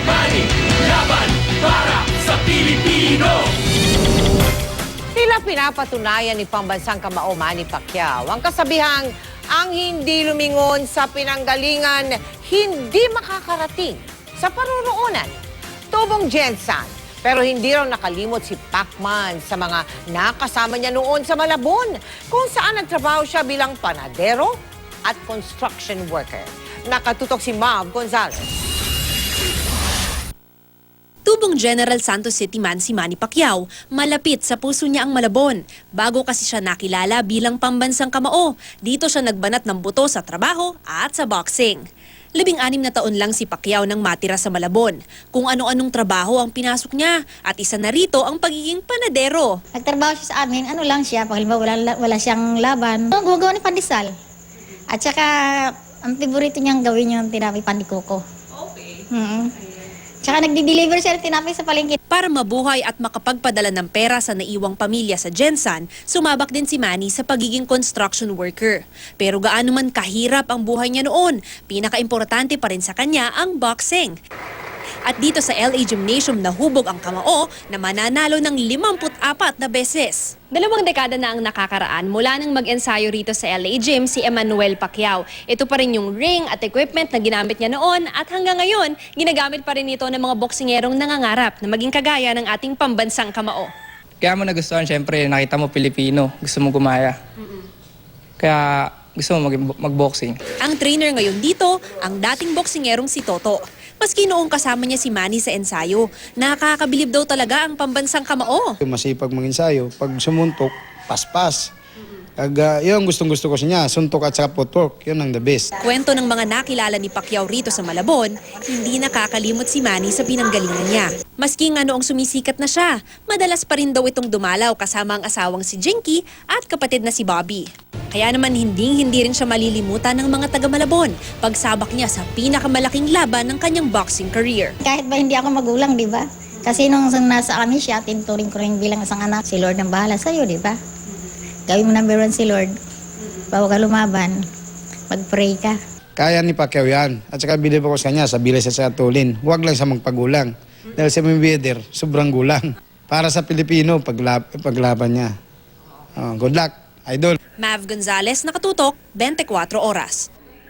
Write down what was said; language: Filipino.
Manny, laban para sa Pilipino! Tila pinapatunayan ni pambansang kamao Manny Pacquiao ang kasabihang ang hindi lumingon sa pinanggalingan hindi makakarating sa paruroonan. Tubong Jensan, pero hindi raw nakalimot si Pacman sa mga nakasama niya noon sa Malabon kung saan nagtrabaho siya bilang panadero at construction worker. Nakatutok si Mav Gonzalez. Tubong General Santos City man si Manny Pacquiao, malapit sa puso niya ang Malabon. Bago kasi siya nakilala bilang pambansang kamao, dito siya nagbanat ng buto sa trabaho at sa boxing. 16 na taon lang si Pacquiao nang matira sa Malabon. Kung ano-anong trabaho ang pinasok niya at isa na rito ang pagiging panadero. Nagtrabaho siya sa amin, ano lang siya, pag halimbawa wala siyang laban, gumagawa ng pandesal. At saka, ang favorito niyang gawin yung tinapay pandikoko. Okay. Tsaka nagdi-deliver siya ng tinapay sa palengke. Para mabuhay at makapagpadala ng pera sa naiwang pamilya sa Jensan, sumabak din si Manny sa pagiging construction worker. Pero gaano man kahirap ang buhay niya noon, pinaka-importante pa rin sa kanya ang boxing. At dito sa LA Gymnasium nahubog ang kamao na mananalo ng 54 na beses. 2 dekada na ang nakakaraan mula nang mag-ensayo rito sa LA Gym si Emmanuel Pacquiao. Ito pa rin yung ring at equipment na ginamit niya noon at hanggang ngayon, ginagamit pa rin ito ng mga boksingerong nangangarap na maging kagaya ng ating pambansang kamao. Kaya mo nagustuhan, syempre, nakita mo Pilipino, gusto mo gumaya. Kaya gusto mo mag-boxing. Ang trainer ngayon dito, ang dating boksingerong si Toto. Maski noong kasama niya si Manny sa ensayo, nakakabilib daw talaga ang pambansang kamao. Masipag mag-ensayo, pag sumuntok, paspas. Yun ang gustong-gusto ko sa niya, suntok at saka footwork, yun ang the best. Kwento ng mga nakilala ni Pacquiao rito sa Malabon, hindi nakakalimot si Manny sa pinanggalingan niya. Maski nga noong sumisikat na siya, madalas pa rin daw itong dumalaw kasama ang asawang si Jinky at kapatid na si Bobby. Kaya naman hindi rin siya malilimutan ng mga taga Malabon pagsabak niya sa pinakamalaking laban ng kanyang boxing career. Kahit ba hindi ako magulang, di ba? Kasi nung nasa amin siya, tinuturing ko rin bilang isang anak. Si Lord ang bahala sa'yo, di ba? Gawin mo number 1 si Lord. Bago ka lumaban, mag-pray ka. Kaya ni Pacquiao yan. At saka bilib ako sa kanya, sa bilis at sa tulin. Huwag lang sa magpagulang. Dahil sa Mayweather, sobrang gulang. Para sa Pilipino, paglaban niya. Good luck, idol. Mav Gonzalez, nakatutok, 24 oras.